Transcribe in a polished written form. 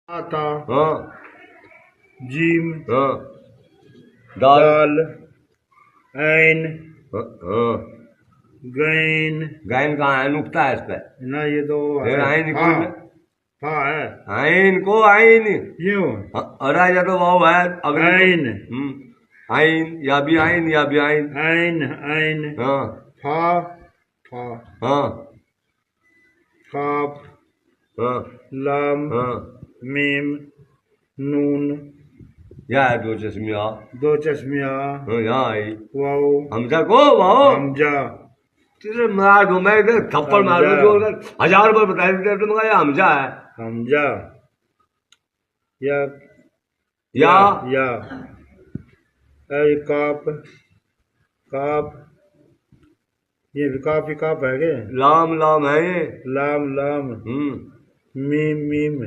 आता, हाँ जीम, हाँ दाल दाल, ऐन, हाँ गैन। गायन कहाँ है? नुकता है इस पे ना ये दो फिर आइन हाँ को हाँ है आइन को आइन यूं अरा या तो वाव है अगली ऐन आइन या भी आइन या भी आइन ऐन ऐन हाँ फा फा हाँ काफ हाँ लाम हाँ मीम नून या है दो चश्मिया दो चश्मिया हाँ यहाँ आई वाओ हमजा को वाओ हमजा तेरे मार दो मैं इधर थप्पड़ मार दो जो 1000 बार बता देते तुम कहा हमजा है हमजा या या ऐ काप काप ये भी काप है के लाम लाम है ये लाम लाम मीम मीम